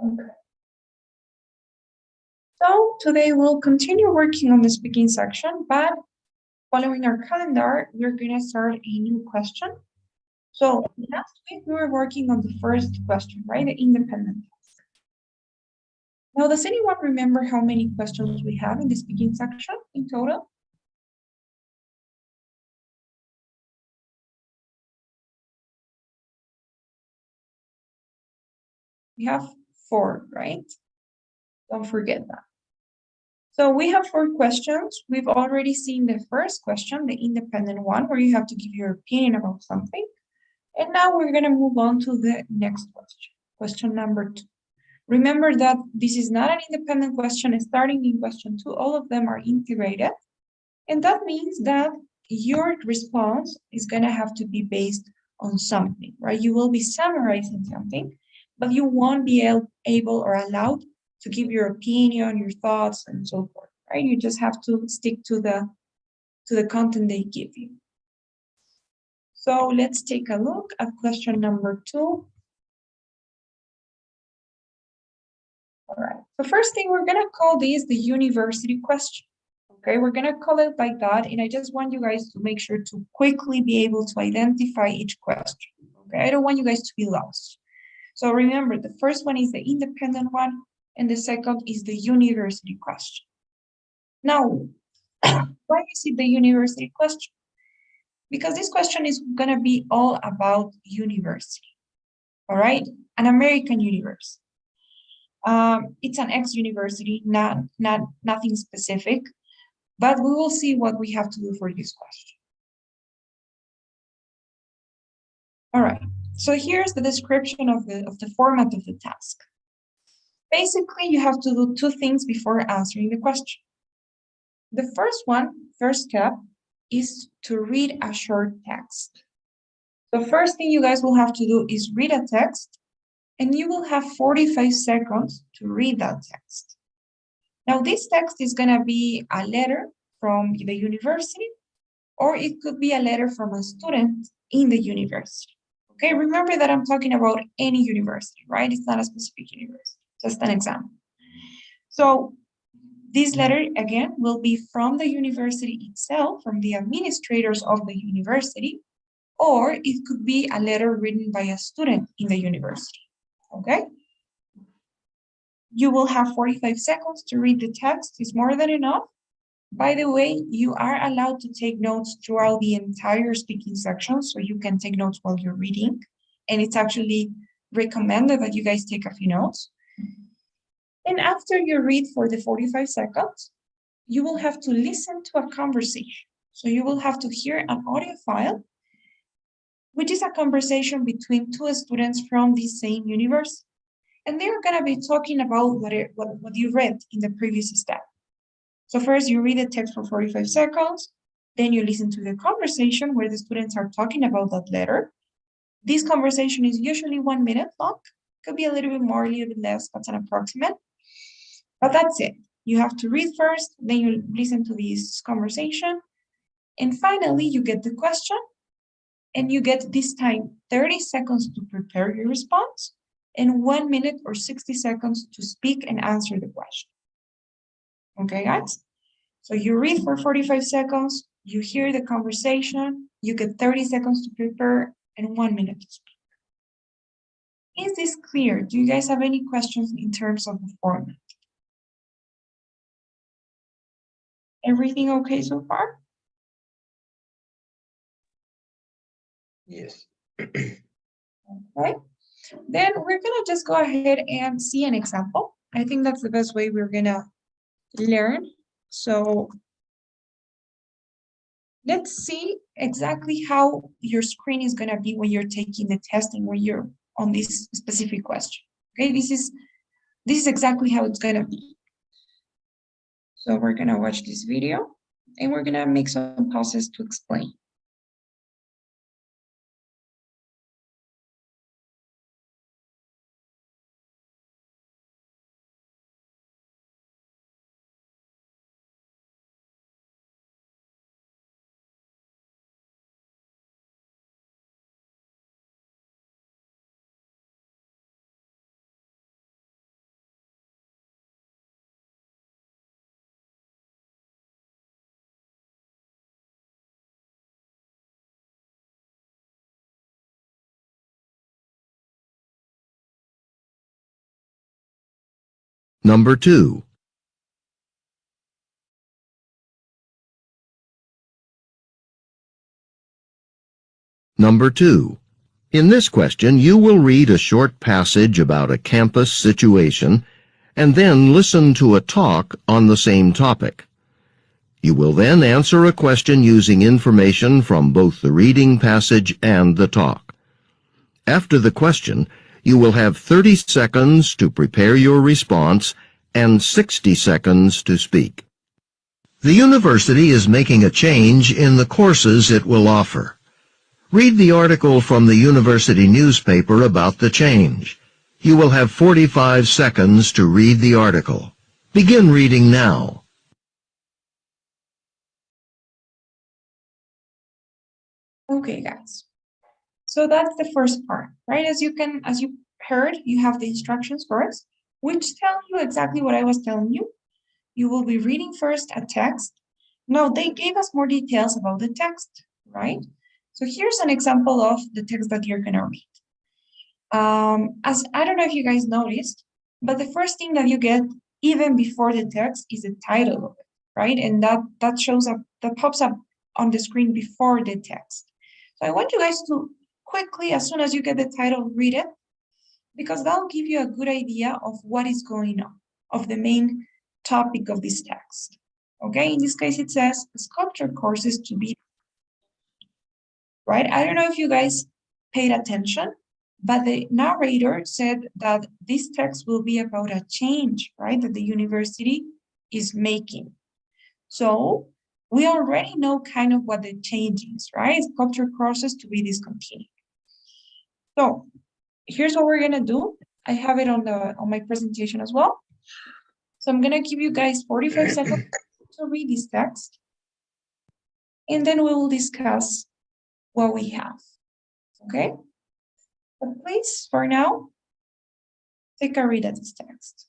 Okay. So today we'll continue working on the speaking section, but following our calendar, we're going to start a new question. So last week we were working on the first question, right? The independent task. Now, does anyone remember how many questions we have in the speaking section in total? We have 4, right? Don't forget that. So we have 4 questions. We've already seen the first question, the independent one, where you have to give your opinion about something. And now we're going to move on to the next question, question number 2. Remember that this is not an independent question. Starting in question 2, all of them are integrated. And that means that your response is going to have to be based on something, right? You will be summarizing something, but you won't be able or allowed to give your opinion, your thoughts, and so forth, right? You just have to stick to the content they give you. So let's take a look at question number 2. All right. The first thing, we're going to call this the university question. Okay, we're going to call it like that. And I just want you guys to make sure to quickly be able to identify each question. Okay, I don't want you guys to be lost. So remember, the first one is the independent one, and the second is the university question. Now, why is it the university question? Because this question is going to be all about university. All right, an American university. It's an ex-university, nothing specific, but we will see what we have to do for this question. All right, so here's the description of the format of the task. Basically, you have to do 2 things before answering the question. The first step, is to read a short text. The first thing you guys will have to do is read a text, and you will have 45 seconds to read that text. Now, this text is going to be a letter from the university, or it could be a letter from a student in the university. Okay, remember that I'm talking about any university, right? It's not a specific university, just an example. So this letter, again, will be from the university itself, from the administrators of the university, or it could be a letter written by a student in the university, okay? You will have 45 seconds to read the text. It's more than enough. By the way, you are allowed to take notes throughout the entire speaking section, so you can take notes while you're reading, and it's actually recommended that you guys take a few notes. And after you read for the 45 seconds, you will have to listen to a conversation. So you will have to hear an audio file, which is a conversation between 2 students from the same university. And they're going to be talking about what you read in the previous step. So first you read the text for 45 seconds, then you listen to the conversation where the students are talking about that letter. This conversation is usually 1 minute long. Could be a little bit more, a little bit less, that's an approximate. But that's it. You have to read first, then you listen to this conversation, and finally you get the question, and you get this time 30 seconds to prepare your response, and 1 minute or 60 seconds to speak and answer the question. Okay, guys? So you read for 45 seconds, you hear the conversation, you get 30 seconds to prepare, and 1 minute to speak. Is this clear? Do you guys have any questions in terms of the format? Everything okay so far? Yes. Okay. Then we're gonna just go ahead and see an example. I think that's the best way we're gonna learn. So let's see exactly how your screen is gonna be when you're taking the test and when you're on this specific question. Okay, this is exactly how it's gonna be. So we're gonna watch this video and we're gonna make some pauses to explain. Number 2. Number 2. In this question, you will read a short passage about a campus situation and then listen to a talk on the same topic. You will then answer a question using information from both the reading passage and the talk. After the question, you will have 30 seconds to prepare your response and 60 seconds to speak. The university is making a change in the courses it will offer. Read the article from the university newspaper about the change. You will have 45 seconds to read the article. Begin reading now. Okay, guys. So that's the first part, right? As you heard, you have the instructions first, which tell you exactly what I was telling you. You will be reading first a text. Now, they gave us more details about the text, right? So here's an example of the text that you're gonna read. As I don't know if you guys noticed, but the first thing that you get even before the text is the title of it, right? And that shows up, that pops up on the screen before the text. So I want you guys to quickly, as soon as you get the title, read it, because that'll give you a good idea of what is going on, of the main topic of this text. Okay, in this case, it says sculpture courses to be, right? I don't know if you guys paid attention, but the narrator said that this text will be about a change, right, that the university is making. So we already know kind of what the change is, right? Sculpture courses to be discontinued. So here's what we're gonna do. I have it on my presentation as well. So I'm gonna give you guys 45 seconds to read this text, and then we will discuss what we have. Okay? But please, for now, take a read at this text.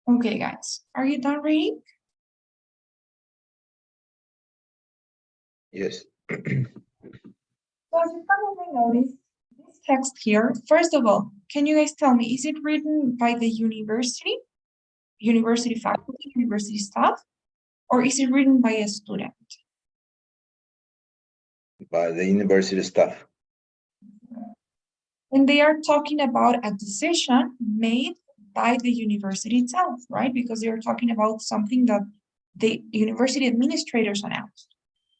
Okay, guys, are you done reading? Yes. So as you probably noticed, this text here, first of all, can you guys tell me, is it written by the university faculty, university staff, or is it written by a student? By the university staff. And they are talking about a decision made by the university itself, right? Because they are talking about something that the university administrators announced.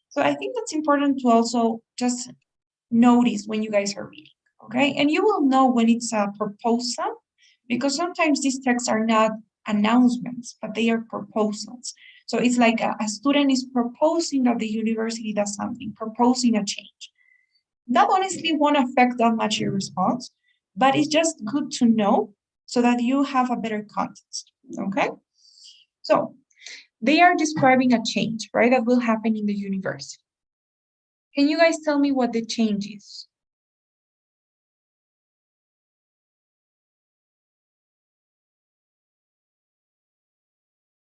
So I think that's important to also just notice when you guys are reading, okay? And you will know when it's a proposal, because sometimes these texts are not announcements, but they are proposals. So it's like a student is proposing that the university does something, proposing a change. That honestly won't affect that much your response, but it's just good to know so that you have a better context, okay? So they are describing a change, right, that will happen in the university. Can you guys tell me what the change is?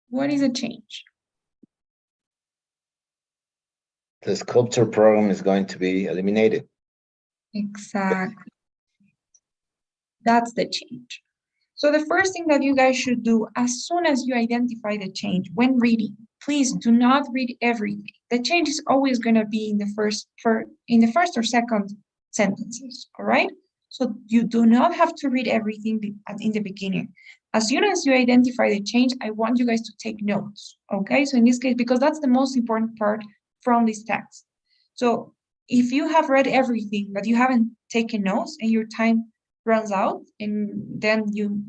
What is a change? The sculpture program is going to be eliminated. Exactly. That's the change. So the first thing that you guys should do as soon as you identify the change when reading, please do not read everything. The change is always going to be in the first or second sentences, all right? So you do not have to read everything in the beginning. As soon as you identify the change, I want you guys to take notes, okay? So in this case, because that's the most important part from this text. So if you have read everything, but you haven't taken notes and your time runs out and then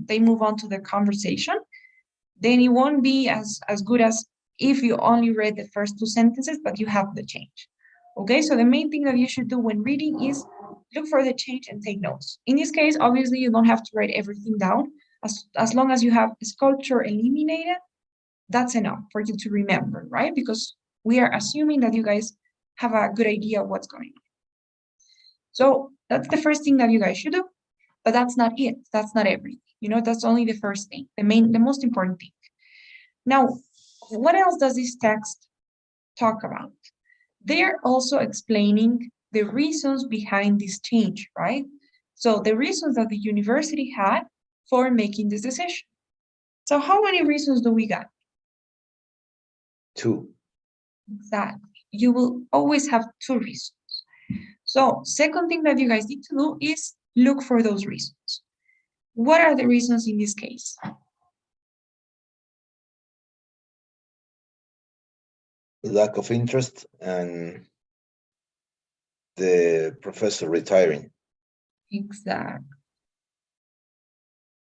they move on to the conversation, then it won't be as good as if you only read the first two sentences, but you have the change. Okay, so the main thing that you should do when reading is look for the change and take notes. In this case, obviously, you don't have to write everything down. As long as you have sculpture eliminated, that's enough for you to remember, right? Because we are assuming that you guys have a good idea of what's going on. So that's the first thing that you guys should do. But that's not it. That's not everything. That's only the first thing, the most important thing. Now, what else does this text talk about? They're also explaining the reasons behind this change, right? So the reasons that the university had for making this decision. So how many reasons do we got? 2. Exactly. You will always have 2 reasons. So second thing that you guys need to do is look for those reasons. What are the reasons in this case? Lack of interest and the professor retiring. Exactly.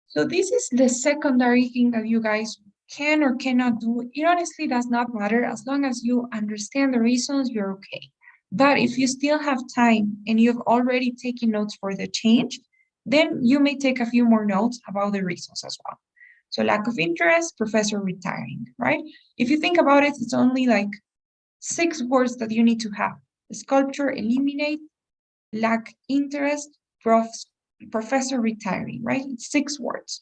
So this is the secondary thing that you guys can or cannot do. It honestly does not matter. As long as you understand the reasons, you're okay. But if you still have time and you've already taken notes for the change, then you may take a few more notes about the reasons as well. So lack of interest, professor retiring, right? If you think about it, it's only like 6 words that you need to have. Sculpture, eliminate, lack interest, professor retiring, right? It's 6 words.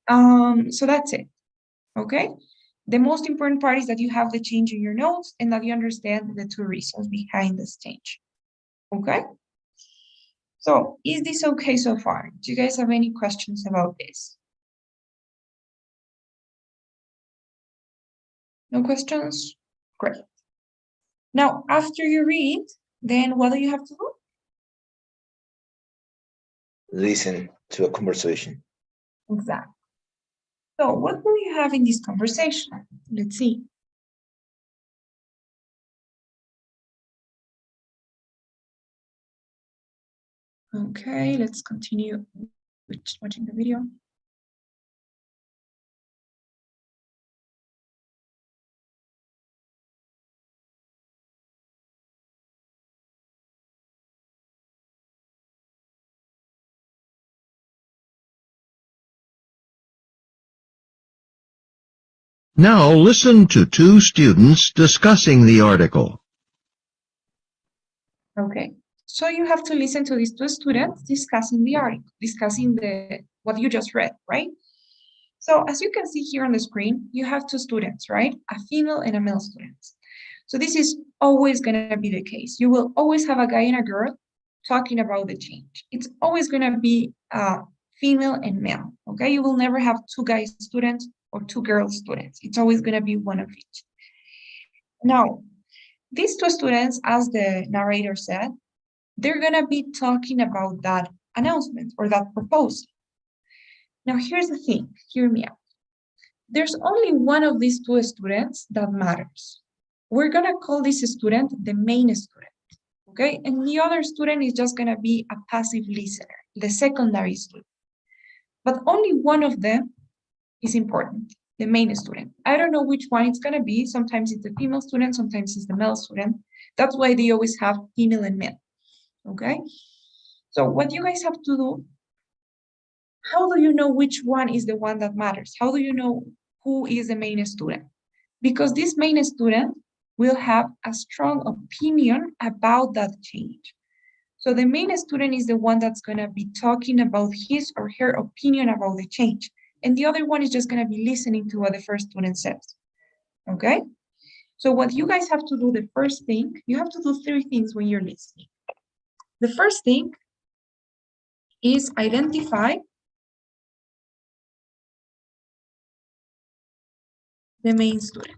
So that's it, okay? The most important part is that you have the change in your notes and that you understand the 2 reasons behind this change, okay? So is this okay so far? Do you guys have any questions about this? No questions? Great. Now, after you read, then what do you have to do? Listen to a conversation. Exactly. So what will you have in this conversation? Let's see. Okay, let's continue watching the video. Now listen to 2 students discussing the article. Okay, so you have to listen to these 2 students discussing the article, discussing what you just read, right? So as you can see here on the screen, you have 2 students, right? A female and a male student. So this is always going to be the case. You will always have a guy and a girl talking about the change. It's always going to be female and male, okay? You will never have 2 guy students or 2 girl students. It's always going to be one of each. Now, these 2 students, as the narrator said, they're going to be talking about that announcement or that proposal. Now, here's the thing. Hear me out. There's only one of these 2 students that matters. We're going to call this student the main student, okay? And the other student is just going to be a passive listener, the secondary student. But only one of them is important, the main student. I don't know which one it's going to be. Sometimes it's the female student, sometimes it's the male student. That's why they always have female and male, okay? So what you guys have to do, how do you know which one is the one that matters? How do you know who is the main student? Because this main student will have a strong opinion about that change. So the main student is the one that's going to be talking about his or her opinion about the change. And the other one is just going to be listening to what the first student says. Okay? So what you guys have to do, the first thing, you have to do 3 things when you're listening. The first thing is identify the main student.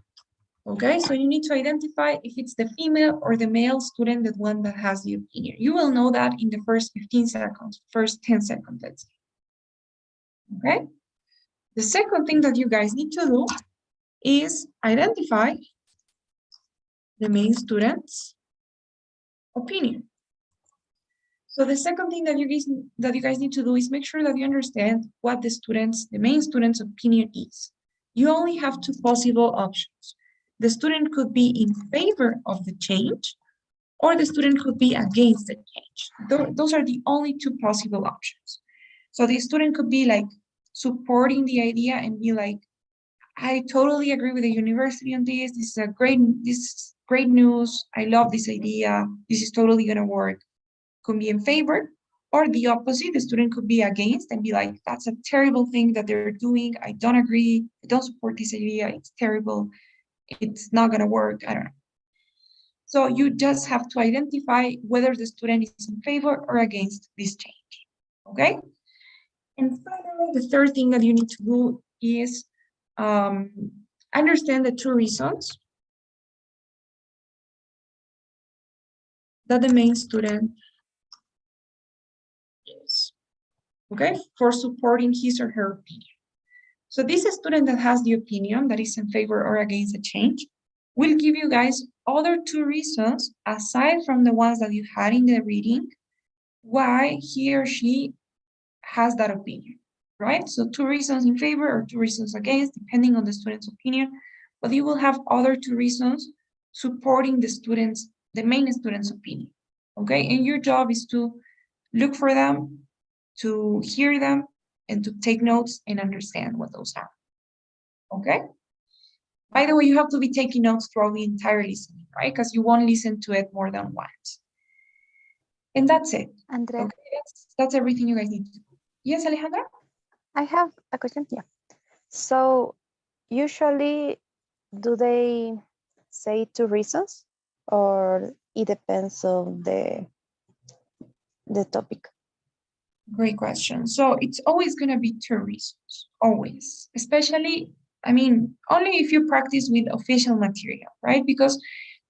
Okay, so you need to identify if it's the female or the male student, the one that has the opinion. You will know that in the first 15 seconds, first 10 seconds, let's say. Okay? The second thing that you guys need to do is identify the main student's opinion. So the second thing that you guys need to do is make sure that you understand what the main student's opinion is. You only have 2 possible options. The student could be in favor of the change, or the student could be against the change. Those are the only 2 possible options. So the student could be like supporting the idea and be like, I totally agree with the university on this. This is great news. I love this idea. This is totally gonna work. Could be in favor, or the opposite, the student could be against and be like, that's a terrible thing that they're doing. I don't agree. I don't support this idea. It's terrible. It's not gonna work. I don't know. So you just have to identify whether the student is in favor or against this change. Okay? And finally, the third thing that you need to do is understand the 2 reasons that the main student is, okay, for supporting his or her opinion. So this student that has the opinion that is in favor or against the change will give you guys other 2 reasons, aside from the ones that you had in the reading, why he or she has that opinion, right? So 2 reasons in favor or 2 reasons against, depending on the student's opinion, but you will have other 2 reasons supporting the main student's opinion, okay? And your job is to look for them, to hear them, and to take notes and understand what those are, okay? By the way, you have to be taking notes throughout the entire listening, right? Because you won't listen to it more than once. And that's it. Andrea, Okay, that's everything you guys need to do. Yes, Alejandra? I have a question. Yeah. So usually, do they say 2 reasons, or it depends on the topic? Great question. So it's always going to be 2 reasons, always. Especially, I mean, only if you practice with official material, right? Because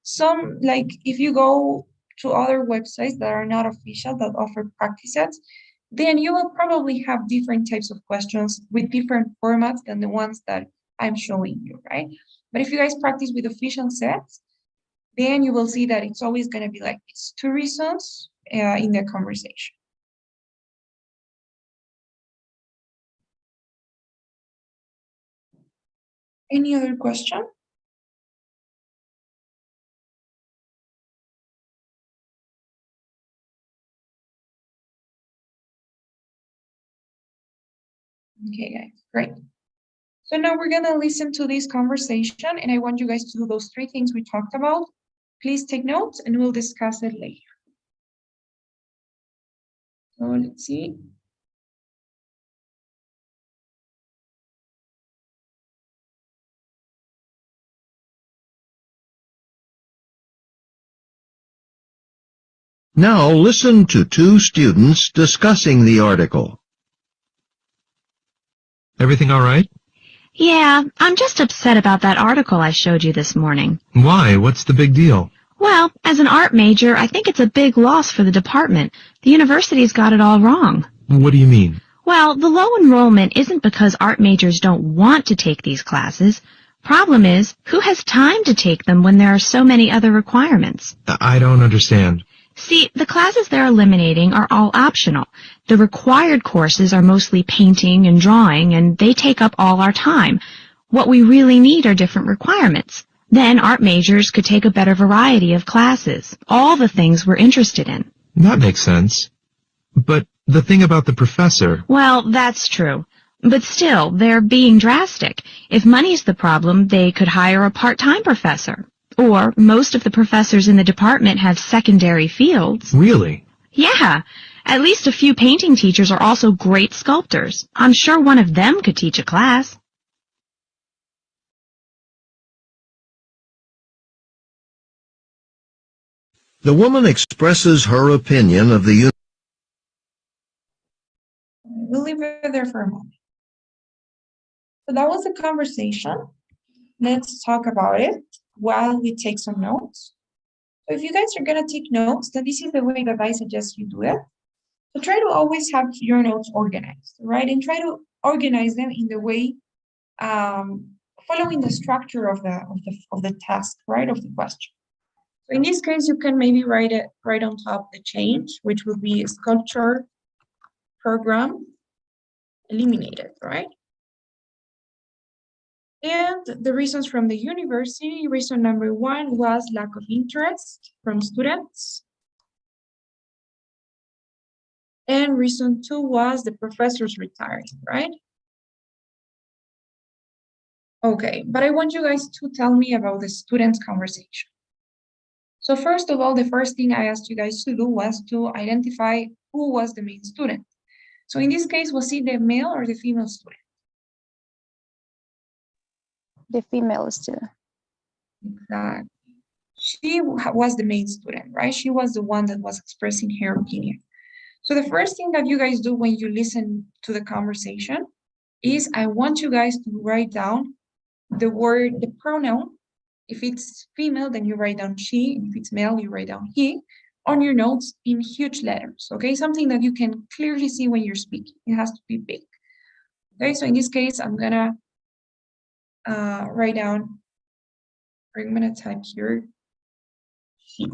some, like, if you go to other websites that are not official, that offer practice sets, then you will probably have different types of questions with different formats than the ones that I'm showing you, right? But if you guys practice with official sets, then you will see that it's always going to be like these 2 reasons in the conversation. Any other question? Okay, guys, great. So now we're gonna listen to this conversation, and I want you guys to do those 3 things we talked about. Please take notes and we'll discuss it later. So let's see. Now listen to 2 students discussing the article. Everything all right? Yeah, I'm just upset about that article I showed you this morning. Why? What's the big deal? Well, as an art major, I think it's a big loss for the department. The university's got it all wrong. What do you mean? Well, the low enrollment isn't because art majors don't want to take these classes. Problem is, who has time to take them when there are so many other requirements? I don't understand. See, the classes they're eliminating are all optional. The required courses are mostly painting and drawing, and they take up all our time. What we really need are different requirements. Then art majors could take a better variety of classes, all the things we're interested in. That makes sense. But the thing about the professor... Well, that's true. But still, they're being drastic. If money's the problem, they could hire a part-time professor. Or most of the professors in the department have secondary fields. Really? Yeah. At least a few painting teachers are also great sculptors. I'm sure one of them could teach a class. The woman expresses her opinion of the We'll leave it there for a moment. So that was the conversation. Let's talk about it while we take some notes. So if you guys are going to take notes, then this is the way that I suggest you do it. So try to always have your notes organized, right? And try to organize them in the way following the structure of the task, right? Of the question. So in this case, you can maybe write it right on top the change, which will be sculpture program eliminated, right? And the reasons from the university, reason number 1 was lack of interest from students. And reason 2 was the professors retiring, right? Okay, but I want you guys to tell me about the students' conversation. So first of all, the first thing I asked you guys to do was to identify who was the main student. So in this case, was it the male or the female student? The female student. Exactly. She was the main student, right? She was the one that was expressing her opinion. So the first thing that you guys do when you listen to the conversation is I want you guys to write down the pronoun. If it's female, then you write down she. If it's male, you write down he on your notes in huge letters, okay? Something that you can clearly see when you're speaking. It has to be big. Okay, so in this case, I'm gonna write down, or I'm gonna type here, he,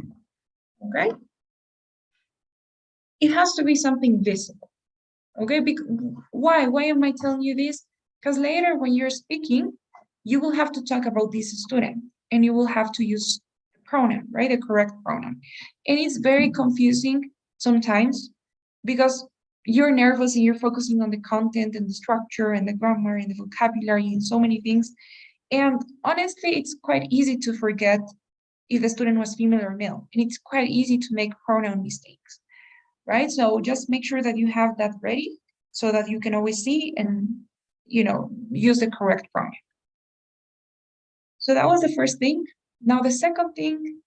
okay? It has to be something visible, okay? Why am I telling you this? Because later when you're speaking, you will have to talk about this student and you will have to use the pronoun, right? The correct pronoun. And it's very confusing sometimes because you're nervous and you're focusing on the content and the structure and the grammar and the vocabulary and so many things. And honestly, it's quite easy to forget if the student was female or male. And it's quite easy to make pronoun mistakes, right? So just make sure that you have that ready so that you can always see and, use the correct pronoun. So that was the first thing. Now the second thing,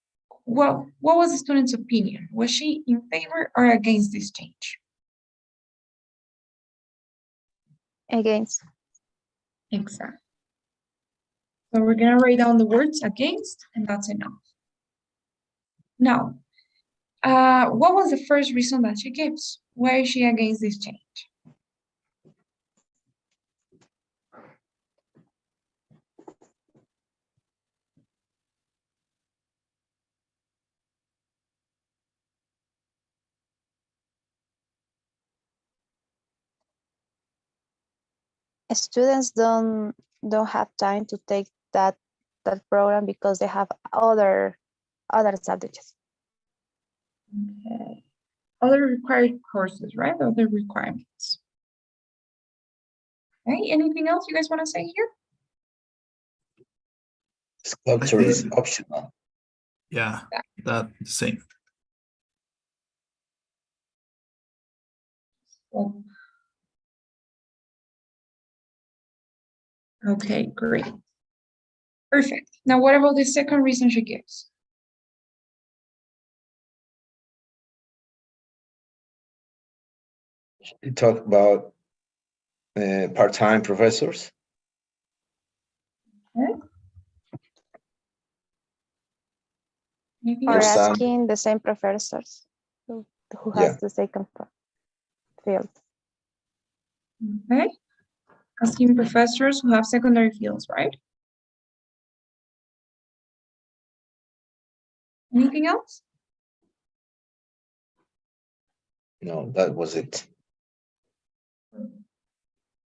what was the student's opinion? Was she in favor or against this change? Against. Exactly. So we're gonna write down the words against, and that's enough. Now, what was the first reason that she gives? Why is she against this change? Students don't have time to take that program because they have other subjects. Okay. Other required courses, right? Other requirements. Okay, anything else you guys want to say here? Sculpture is optional. Yeah, that same. Okay, great. Perfect. Now, what about the second reason she gives? You talk about part-time professors. Okay. Anything Or else? asking the same professors who has the second field. Okay. Asking professors who have secondary fields, right? Anything else? No, that was it.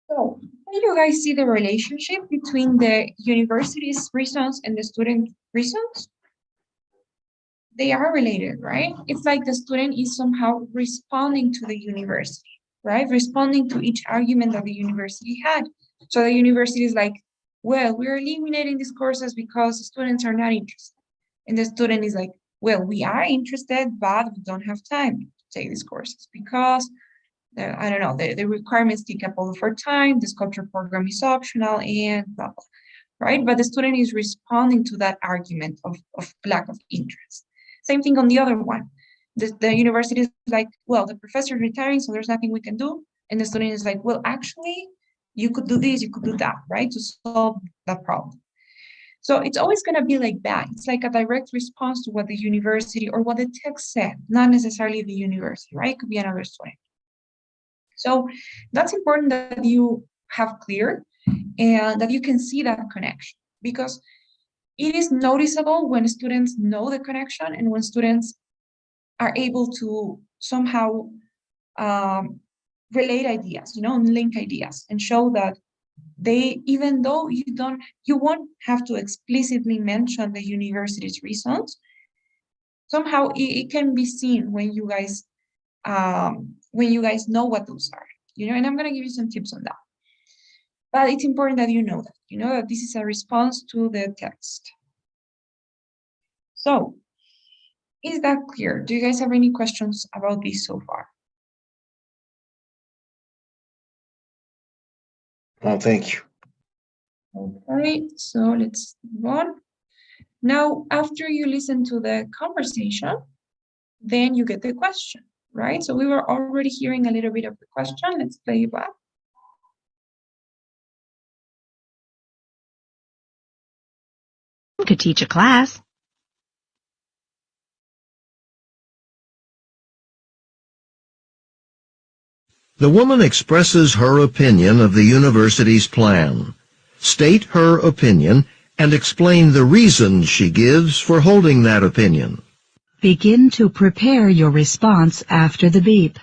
So, can you guys see the relationship between the university's reasons and the student reasons? They are related, right? It's like the student is somehow responding to the university, right? Responding to each argument that the university had. So the university is like, well, we're eliminating these courses because students are not interested. And the student is like, well, we are interested, but we don't have time to take these courses because I don't know, the requirements take up all of our time, the sculpture program is optional, and blah, blah, right? But the student is responding to that argument of lack of interest. Same thing on the other one. The university is like, well, the professor is retiring, so there's nothing we can do. And the student is like, well, actually, you could do this, you could do that, right? To solve that problem. So it's always going to be like that. It's like a direct response to what the university or what the text said, not necessarily the university, right? It could be another student. So that's important that you have clear and that you can see that connection, because it is noticeable when students know the connection and when students are able to somehow relate ideas, link ideas and show that they, even though you won't have to explicitly mention the university's reasons, somehow it can be seen when you guys know what those are, and I'm going to give you some tips on that. But it's important that you know that this is a response to the text. So, is that clear? Do you guys have any questions about this so far? No, thank you. Okay, so let's move on. Now, after you listen to the conversation, then you get the question, right? So we were already hearing a little bit of the question. Let's play it back. Could teach a class. The woman expresses her opinion of the university's plan. State her opinion and explain the reasons she gives for holding that opinion. Begin to prepare your response after the beep.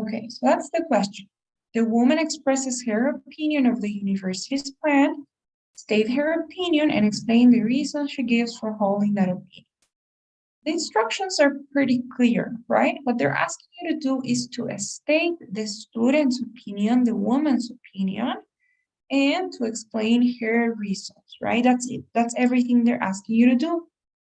Okay, so that's the question. The woman expresses her opinion of the university's plan, state her opinion, and explain the reasons she gives for holding that opinion. The instructions are pretty clear, right? What they're asking you to do is to state the student's opinion, the woman's opinion, and to explain her reasons, right? That's it. That's everything they're asking you to do.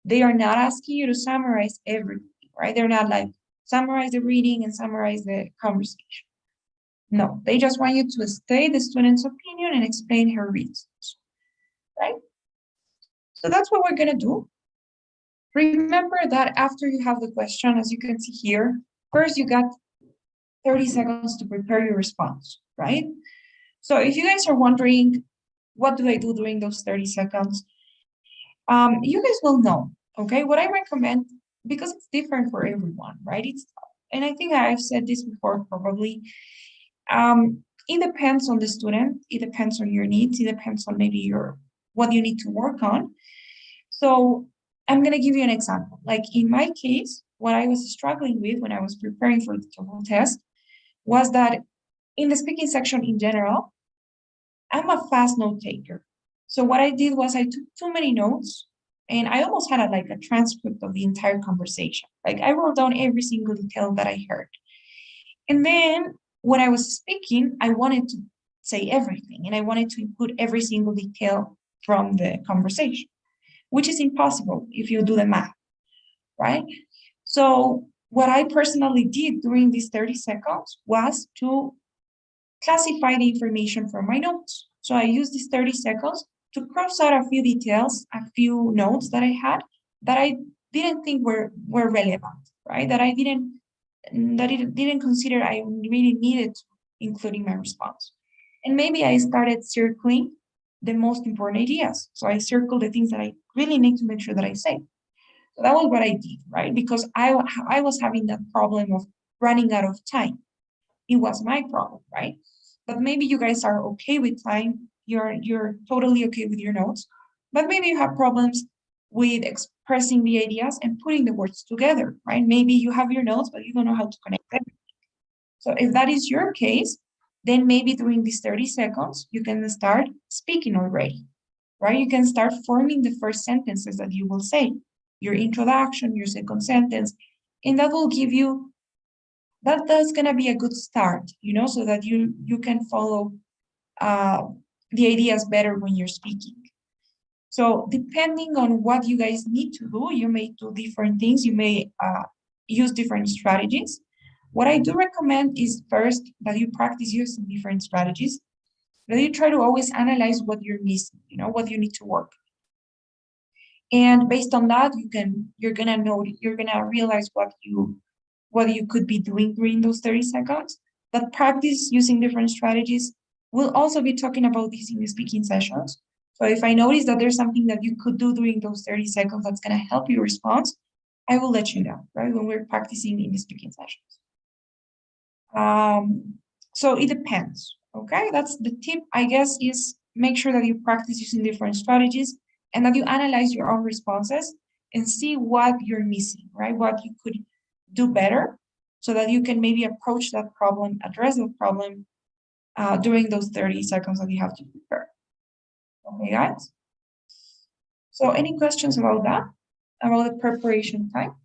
They are not asking you to summarize everything, right? They're not like, summarize the reading and summarize the conversation. No, they just want you to state the student's opinion and explain her reasons, right? So that's what we're gonna do. Remember that after you have the question, as you can see here, first you got 30 seconds to prepare your response, right? So if you guys are wondering, what do I do during those 30 seconds? You guys will know, okay? What I recommend, because it's different for everyone, right? And I think I've said this before probably, it depends on the student, it depends on your needs, it depends on maybe what you need to work on. So I'm going to give you an example. Like in my case, what I was struggling with when I was preparing for the TOEFL test was that in the speaking section in general, I'm a fast note taker. So what I did was I took too many notes and I almost had a transcript of the entire conversation. Like I wrote down every single detail that I heard. And then when I was speaking, I wanted to say everything and I wanted to include every single detail from the conversation, which is impossible if you do the math, right? So what I personally did during these 30 seconds was to classify the information from my notes. So I used these 30 seconds to cross out a few details, a few notes that I had that I didn't think were relevant, right? That I didn't consider I really needed to include in my response. And maybe I started circling the most important ideas. So I circled the things that I really need to make sure that I say. So that was what I did, right? Because I was having that problem of running out of time. It was my problem, right? But maybe you guys are okay with time. You're totally okay with your notes, but maybe you have problems with expressing the ideas and putting the words together, right? Maybe you have your notes, but you don't know how to connect them. So if that is your case, then maybe during these 30 seconds, you can start speaking already, right? You can start forming the first sentences that you will say, your introduction, your second sentence, and that will give you that's gonna be a good start, so that you can follow the ideas better when you're speaking. So depending on what you guys need to do, you may do different things. You may use different strategies. What I do recommend is first that you practice using different strategies, that you try to always analyze what you're missing, what you need to work. And based on that, you're gonna realize what you could be doing during those 30 seconds. But practice using different strategies. We'll also be talking about this in the speaking sessions. So if I notice that there's something that you could do during those 30 seconds that's gonna help your response, I will let you know, right, when we're practicing in the speaking sessions. So it depends, okay? That's the tip, I guess, is make sure that you practice using different strategies and that you analyze your own responses and see what you're missing, right? What you could do better so that you can maybe approach that problem, address the problem during those 30 seconds that you have to prepare. Okay, guys? So any questions about that, about the preparation time?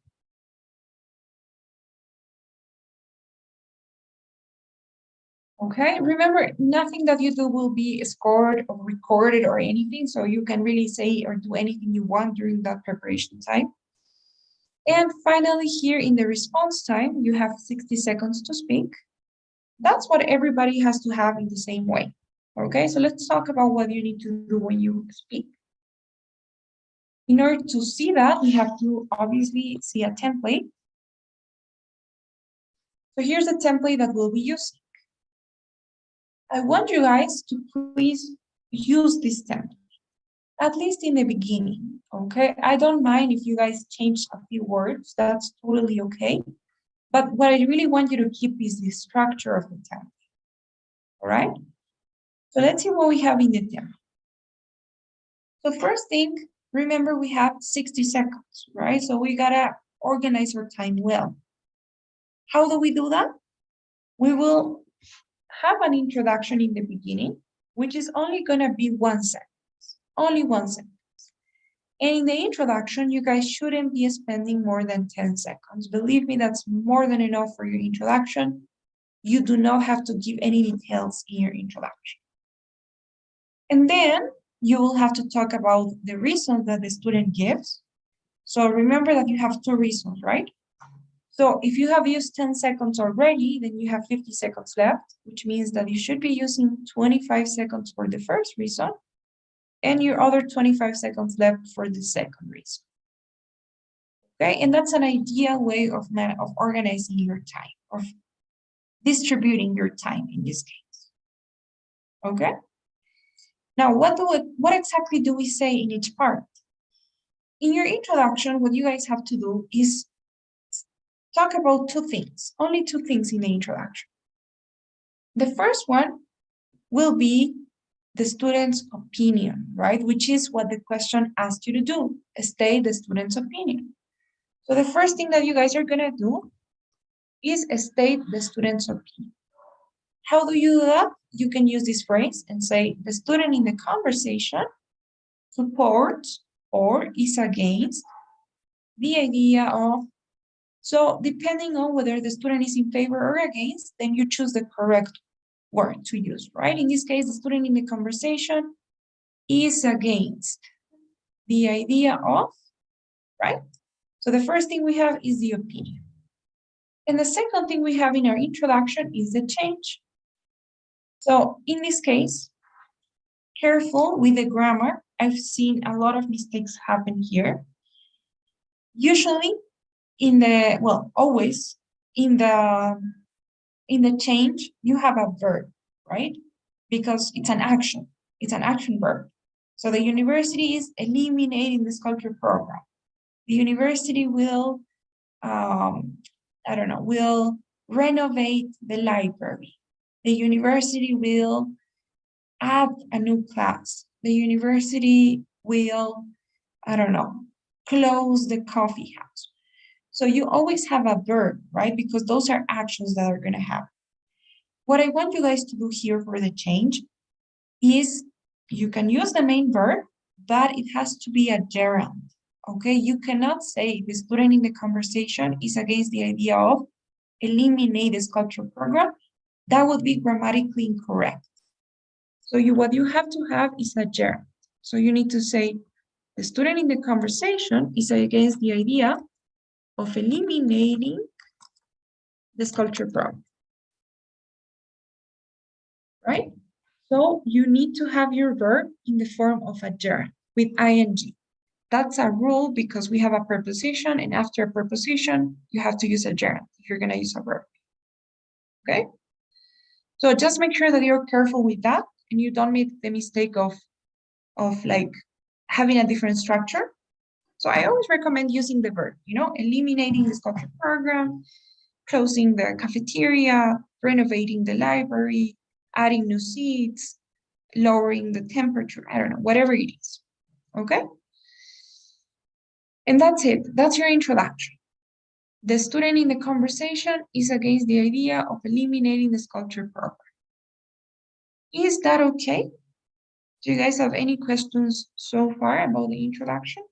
Okay, remember, nothing that you do will be scored or recorded or anything, so you can really say or do anything you want during that preparation time. And finally, here in the response time, you have 60 seconds to speak. That's what everybody has to have in the same way. Okay, so let's talk about what you need to do when you speak. In order to see that, we have to obviously see a template. So here's a template that we'll be using. I want you guys to please use this template, at least in the beginning, okay? I don't mind if you guys change a few words, that's totally okay. But what I really want you to keep is the structure of the template, all right? So let's see what we have in the template. So first thing, remember we have 60 seconds, right? So we gotta organize our time well. How do we do that? We will have an introduction in the beginning, which is only gonna be 1 sentence, only 1 sentence. And in the introduction, you guys shouldn't be spending more than 10 seconds. Believe me, that's more than enough for your introduction. You do not have to give any details in your introduction. And then you will have to talk about the reasons that the student gives. So remember that you have 2 reasons, right? So if you have used 10 seconds already, then you have 50 seconds left, which means that you should be using 25 seconds for the first reason and your other 25 seconds left for the second reason. Okay, and that's an ideal way of organizing your time, of distributing your time in this case. Okay? Now, what exactly do we say in each part? In your introduction, what you guys have to do is talk about 2 things, only 2 things in the introduction. The first one will be the student's opinion, right? Which is what the question asked you to do, state the student's opinion. So the first thing that you guys are gonna do is state the student's opinion. How do you do that? You can use this phrase and say, the student in the conversation supports or is against the idea of. So depending on whether the student is in favor or against, then you choose the correct word to use, right? In this case, the student in the conversation is against the idea of, right? So the first thing we have is the opinion. And the second thing we have in our introduction is the change. So in this case, careful with the grammar. I've seen a lot of mistakes happen here. Usually always in the change, you have a verb, right? Because it's an action verb. So the university is eliminating the sculpture program. The university will, will renovate the library. The university will add a new class. The university will, close the coffee house. So you always have a verb, right? Because those are actions that are gonna happen. What I want you guys to do here for the change is you can use the main verb, but it has to be a gerund, okay? You cannot say the student in the conversation is against the idea of, eliminate the sculpture program, that would be grammatically incorrect. So what you have to have is a gerund. So you need to say, the student in the conversation is against the idea of eliminating the sculpture program. Right? So you need to have your verb in the form of a gerund with ing. That's a rule because we have a preposition, and after a preposition, you have to use a gerund if you're going to use a verb. Okay? So just make sure that you're careful with that and you don't make the mistake of like having a different structure. So I always recommend using the verb, eliminating the sculpture program, closing the cafeteria, renovating the library, adding new seats, lowering the temperature, I don't know, whatever it is, okay? And that's it, that's your introduction. The student in the conversation is against the idea of eliminating the sculpture program. Is that okay? Do you guys have any questions so far about the introduction?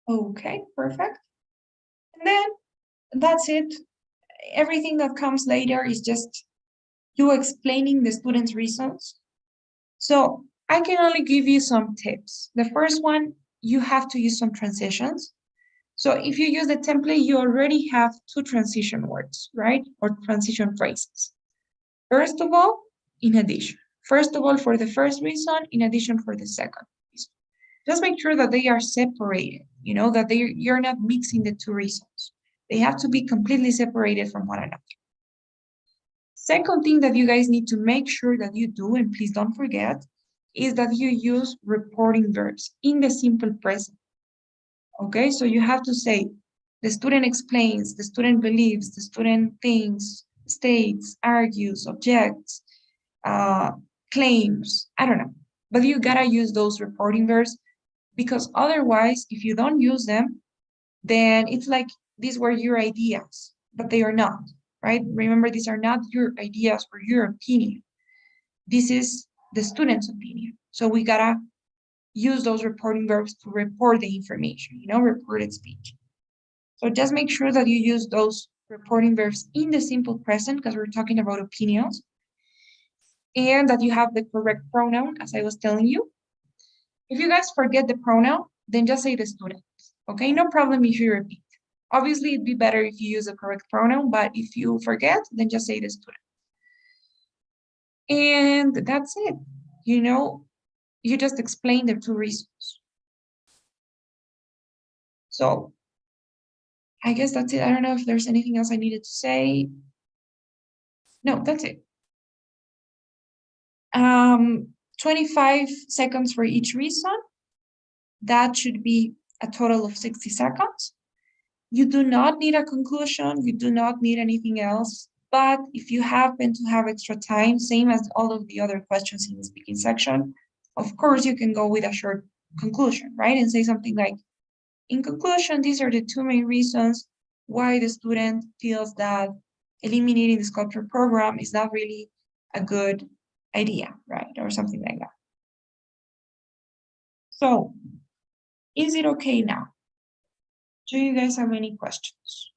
Okay, perfect. And then that's it. Everything that comes later is just you explaining the student's reasons. So I can only give you some tips. The first one, you have to use some transitions. So if you use the template, you already have 2 transition words, right? Or transition phrases. First of all, in addition. First of all, for the first reason, in addition for the second reason. Just make sure that they are separated, that you're not mixing the 2 reasons. They have to be completely separated from one another. Second thing that you guys need to make sure that you do, and please don't forget, is that you use reporting verbs in the simple present. Okay, so you have to say, the student explains, the student believes, the student thinks, states, argues, objects, claims, I don't know. But you gotta use those reporting verbs because otherwise, if you don't use them, then it's like these were your ideas, but they are not, right? Remember, these are not your ideas or your opinion. This is the student's opinion. So we gotta use those reporting verbs to report the information, reported speech. So just make sure that you use those reporting verbs in the simple present because we're talking about opinions, and that you have the correct pronoun, as I was telling you. If you guys forget the pronoun, then just say the student, okay? No problem if you repeat. Obviously, it'd be better if you use the correct pronoun, but if you forget, then just say the student. And that's it. You just explain the 2 reasons. So I guess that's it. I don't know if there's anything else I needed to say. No, that's it. 25 seconds for each reason. That should be a total of 60 seconds. You do not need a conclusion. You do not need anything else. But if you happen to have extra time, same as all of the other questions in the speaking section, of course, you can go with a short conclusion, right? And say something like, in conclusion, these are the 2 main reasons why the student feels that eliminating the sculpture program is not really a good idea, right? Or something like that. So, is it okay now? Do you guys have any questions?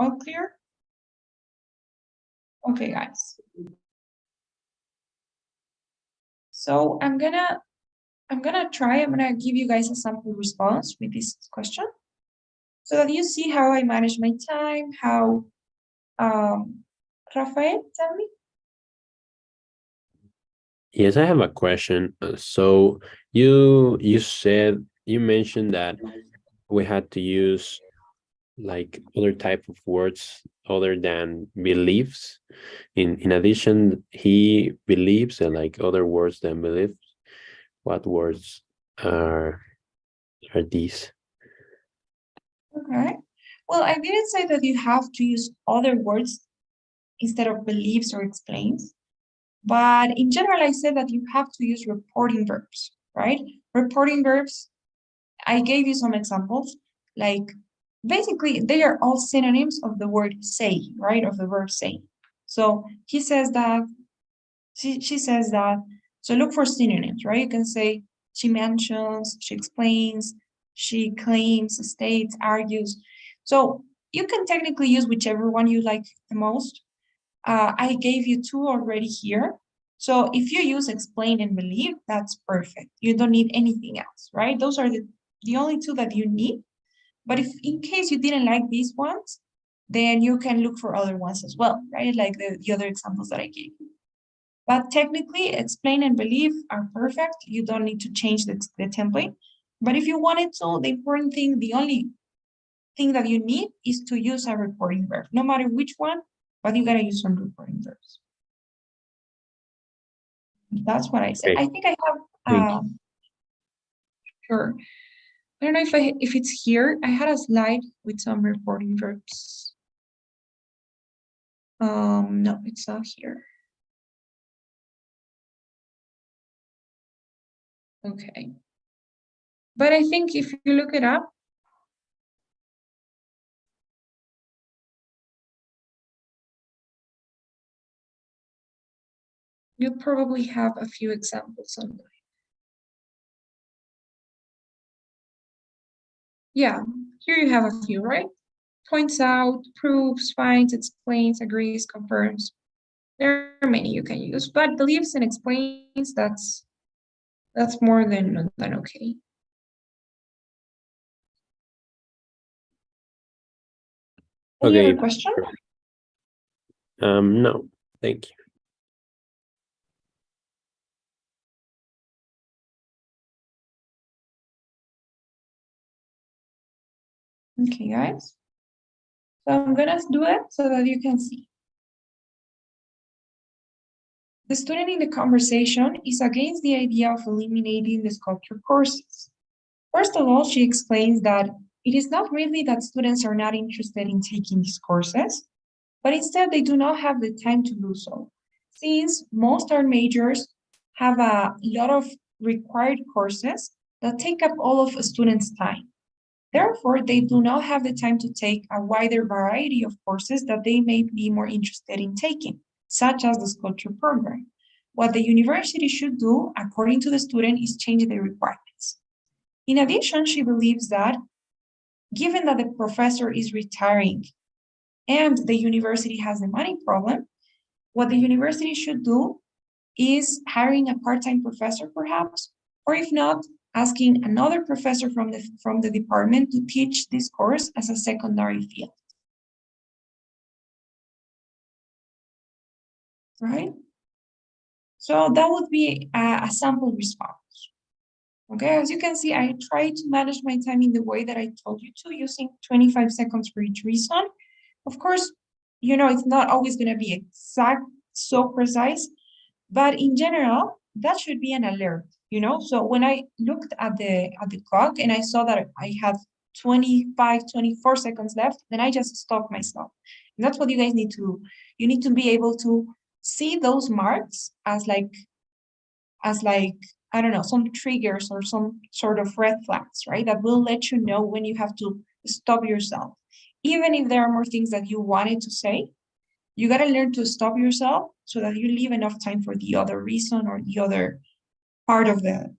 All clear? Okay, guys. So I'm gonna give you guys a sample response with this question so that you see how I manage my time, how Rafael, tell me. Yes, I have a question. So you mentioned that we had to use like other type of words other than beliefs. In addition, he believes and like other words than beliefs. What words are these? Okay. Well, I didn't say that you have to use other words instead of believes or explains. But in general, I said that you have to use reporting verbs, right? Reporting verbs I gave you some examples, like basically they are all synonyms of the word say, right? Of the verb say. So he says that, she says that. So look for synonyms, right? You can say she mentions, she explains, she claims, states, argues. So you can technically use whichever one you like the most. I gave you two already here. So if you use explain and believe, that's perfect. You don't need anything else, right? Those are the only two that you need. But if in case you didn't like these ones, then you can look for other ones as well, right? Like the other examples that I gave you. But technically, explain and believe are perfect. You don't need to change the template. But if you wanted to, the important thing, the only thing that you need is to use a reporting verb, no matter which one, but you gotta use some reporting verbs. That's what I said. Okay, I think I thank have, you. sure. I don't know if it's here. I had a slide with some reporting verbs. No, it's not here. Okay. But I think if you look it up, you probably have a few examples online. Yeah, here you have a few, right? Points out, proves, finds, explains, agrees, confirms. There are many you can use, but believes and explains, that's more than okay. Any Okay, other question? no, thank you. Okay, guys. So I'm gonna do it so that you can see. The student in the conversation is against the idea of eliminating the sculpture courses. First of all, she explains that it is not really that students are not interested in taking these courses, but instead they do not have the time to do so, since most art majors have a lot of required courses that take up all of a student's time. Therefore, they do not have the time to take a wider variety of courses that they may be more interested in taking, such as the sculpture program. What the university should do, according to the student, is change the requirements. In addition, she believes that given that the professor is retiring and the university has the money problem, what the university should do is hiring a part-time professor perhaps, or if not, asking another professor from the department to teach this course as a secondary field. Right? So that would be a sample response. Okay, as you can see, I try to manage my time in the way that I told you to, using 25 seconds for each reason. Of course, it's not always going to be exact, so precise, but in general, that should be an alert, So when I looked at the clock and I saw that I had 25, 24 seconds left, then I just stopped myself. And that's what you guys need to, you need to be able to see those marks as like, I don't know, some triggers or some sort of red flags, right? That will let you know when you have to stop yourself. Even if there are more things that you wanted to say, you got to learn to stop yourself so that you leave enough time for the other reason or the other part of the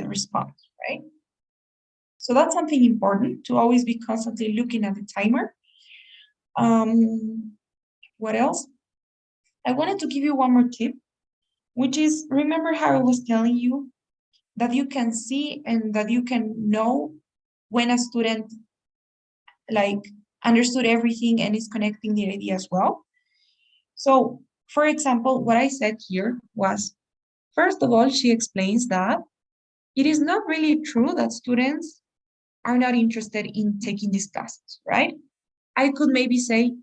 response, right? So that's something important, to always be constantly looking at the timer. What else? I wanted to give you one more tip, which is, remember how I was telling you that you can see and that you can know when a student understood everything and is connecting the idea as well. So, for example, what I said here was, first of all, she explains that it is not really true that students are not interested in taking these classes, right? I could maybe say,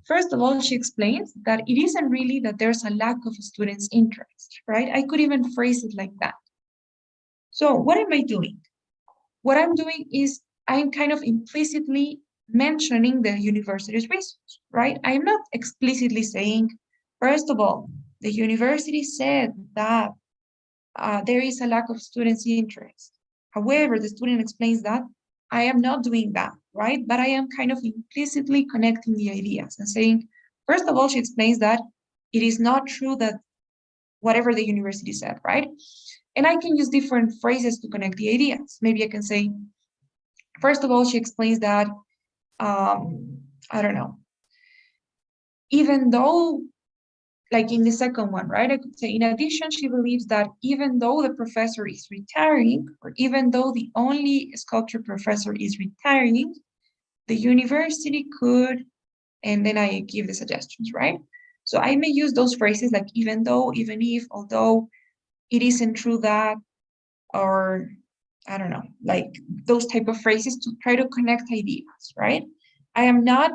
first of all, she explains that it isn't really that there's a lack of students' interest, right? I could even phrase it like that. So what am I doing? What I'm doing is I'm kind of implicitly mentioning the university's reasons, right? I'm not explicitly saying, first of all, the university said that there is a lack of students' interest. However, the student explains that I am not doing that, right? But I am kind of implicitly connecting the ideas and saying, first of all, she explains that it is not true that whatever the university said, right? And I can use different phrases to connect the ideas. Maybe I can say, first of all, she explains that, I don't know, even though, like in the second one, right? I could say, in addition, she believes that even though the professor is retiring, or even though the only sculpture professor is retiring, the university could, and then I give the suggestions, right? So I may use those phrases like even though, even if, although, it isn't true that, or I don't know, like those type of phrases to try to connect ideas, right? I am not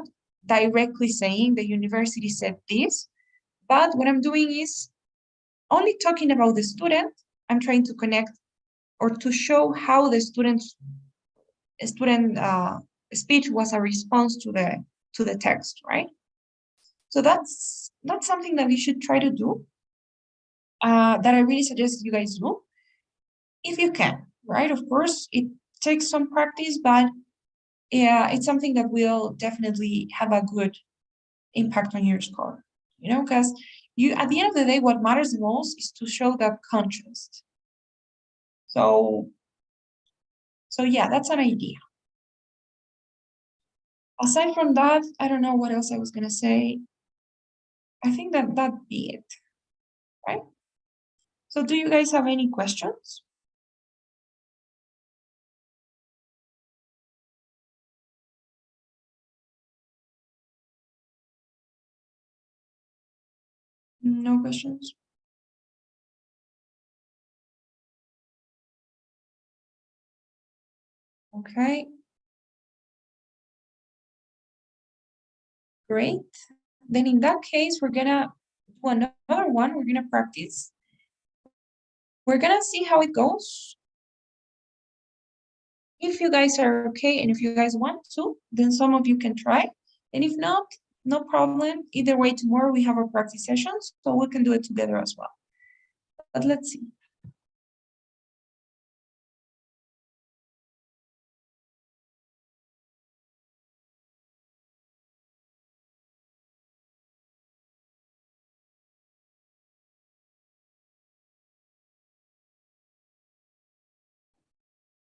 directly saying the university said this, but what I'm doing is only talking about the student. I'm trying to connect or to show how the student speech was a response to the text, right? So that's something that you should try to do. That I really suggest you guys do if you can, right? Of course, it takes some practice, but yeah, it's something that will definitely have a good impact on your score, because you, at the end of the day, what matters the most is to show that contrast. So yeah, that's an idea. Aside from that, I don't know what else I was gonna say. I think that'd be it, right? So do you guys have any questions? No questions? Okay. Great. Then in that case, we're gonna do another one. We're gonna practice. We're gonna see how it goes. If you guys are okay and if you guys want to, then some of you can try. And if not, no problem. Either way, tomorrow we have our practice sessions, so we can do it together as well. But let's see.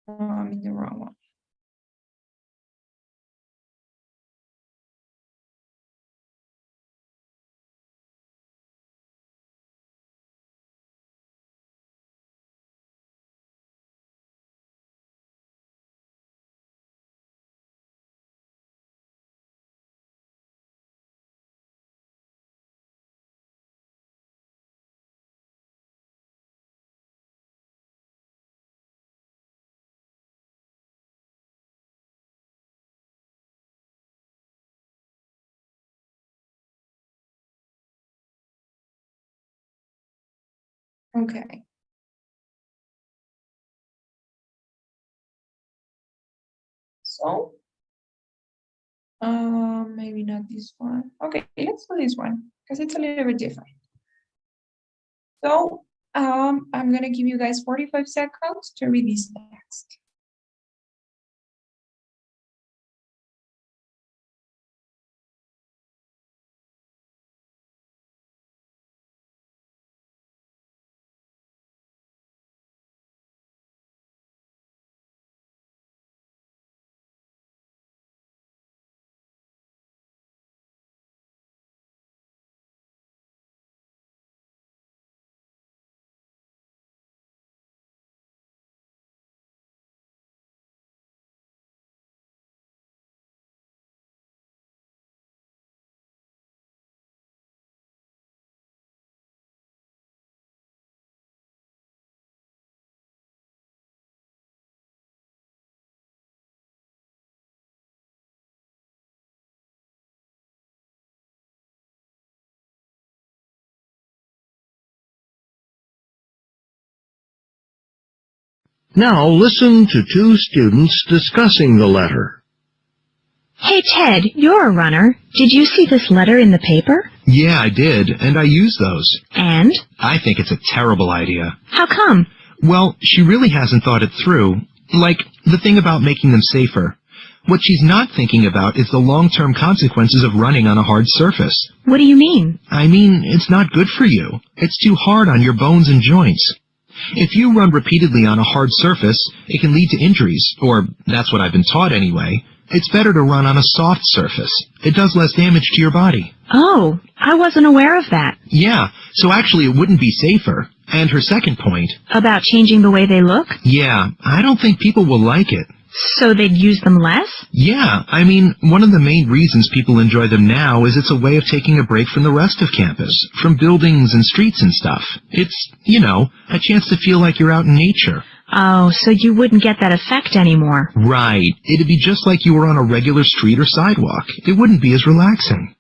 I'm in the wrong one. Okay. So, maybe not this one. Okay, let's do this one because it's a little bit different. So, I'm gonna give you guys 45 seconds to read this text. Now listen to two students discussing the letter. Hey, Ted, you're a runner. Did you see this letter in the paper? Yeah, I did, and I use those. And? I think it's a terrible idea. How come? Well, she really hasn't thought it through, Like the thing about making them safer. What she's not thinking about is the long-term consequences of running on a hard surface. What do you mean? I mean, it's not good for you. It's too hard on your bones and joints. If you run repeatedly on a hard surface, it can lead to injuries, or that's what I've been taught anyway. It's better to run on a soft surface. It does less damage to your body. Oh, I wasn't aware of that. Yeah, so actually it wouldn't be safer. And her second point. About changing the way they look? Yeah, I don't think people will like it. So they'd use them less? Yeah, I mean, one of the main reasons people enjoy them now is it's a way of taking a break from the rest of campus, from buildings and streets and stuff. It's, a chance to feel like you're out in nature. Oh, so you wouldn't get that effect anymore. Right. It'd be just like you were on a regular street or sidewalk. It wouldn't be as relaxing.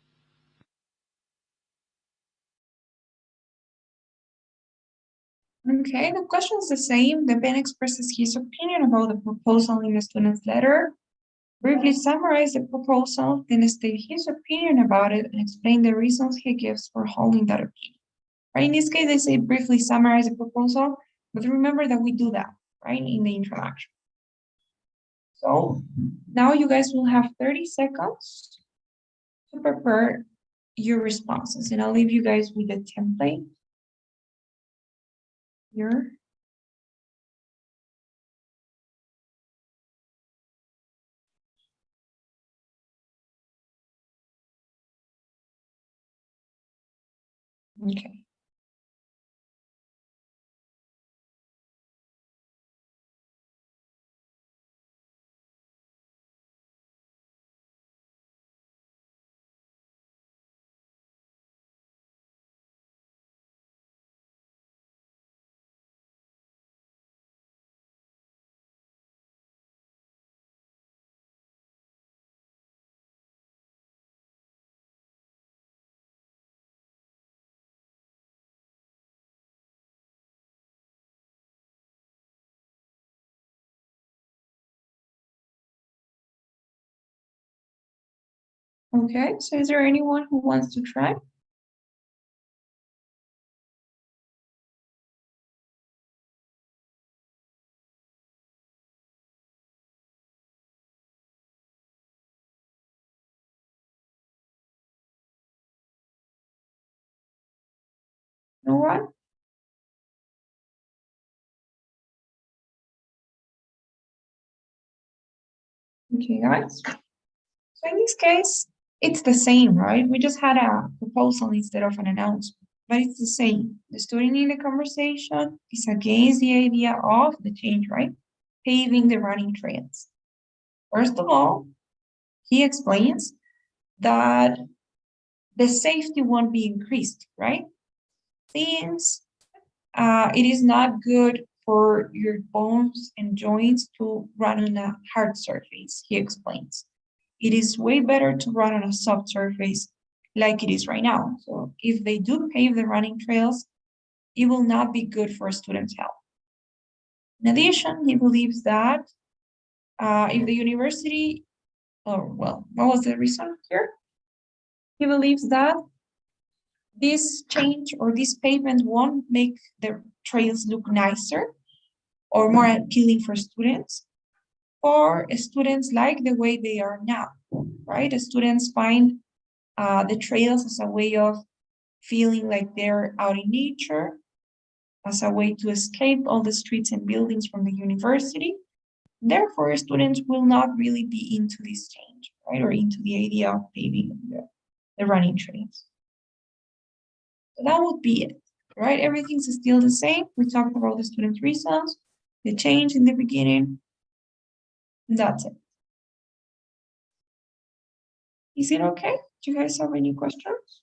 Okay, the question is the same. The Ben expresses his opinion about the proposal in the student's letter. Briefly summarize the proposal, then state his opinion about it and explain the reasons he gives for holding that opinion. Right? In this case, they say briefly summarize the proposal, but remember that we do that, right, in the introduction. So now you guys will have 30 seconds to prepare your responses, and I'll leave you guys with a template here. Okay. Okay, so is there anyone who wants to try? No one? Okay, guys. So in this case, it's the same, right? We just had a proposal instead of an announcement, but it's the same. The student in the conversation is against the idea of the change, right? Paving the running trails. First of all, he explains that the safety won't be increased, right? Since it is not good for your bones and joints to run on a hard surface, he explains. It is way better to run on a soft surface like it is right now. So if they do pave the running trails, it will not be good for a student's health. In addition, he believes that if the university, what was the reason here? He believes that this change or this pavement won't make the trails look nicer or more appealing for students, or students like the way they are now, right? The students find the trails as a way of feeling like they're out in nature, as a way to escape all the streets and buildings from the university. Therefore, students will not really be into this change, right? Or into the idea of paving the running trails. So that would be it, right? Everything's still the same. We talked about the student reasons, the change in the beginning, and that's it. Is it okay? Do you guys have any questions?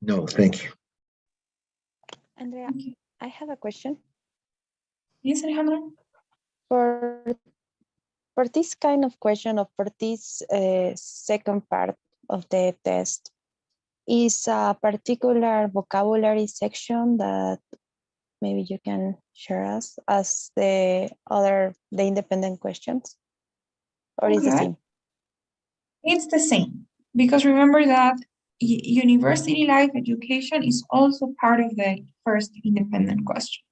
No, thank you. Andrea, Okay. I have a question. Yes, Alejandra? For for this kind of question, or for this second part of the test, is a particular vocabulary section that maybe you can share us as the independent questions? Or is the Okay. same? It's the same, because remember that University life education is also part of the first independent question.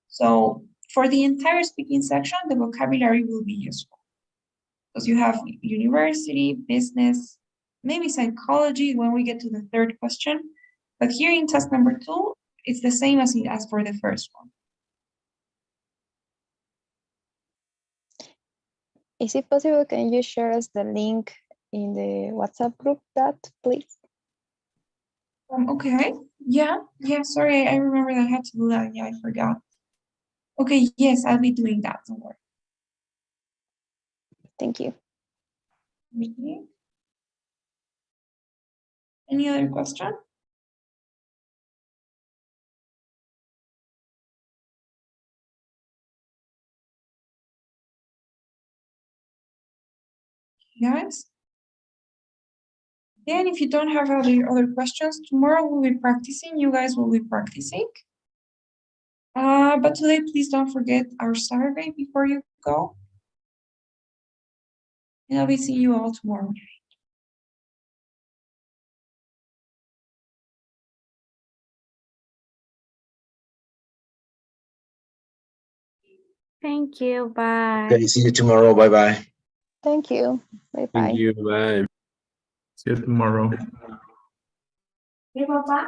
So for the entire speaking section, the vocabulary will be useful. Because you have university, business, maybe psychology when we get to the third question. But here in test number 2, it's the same as for the first one. Is it possible, can you share us the link in the WhatsApp group please? Okay, yeah, sorry, I remember that I had to do that. Yeah, I forgot. Okay, yes, I'll be doing that, don't worry. Thank you. Okay. Any other question? Guys? Then if you don't have other questions, tomorrow we'll be practicing. You guys will be practicing. But today, please don't forget our survey before you go. And I'll be seeing you all tomorrow. Thank you. Bye. Okay, see you tomorrow. Bye-bye. Thank you. Bye-bye. Thank you. Bye. See you tomorrow. Okay, bye-bye.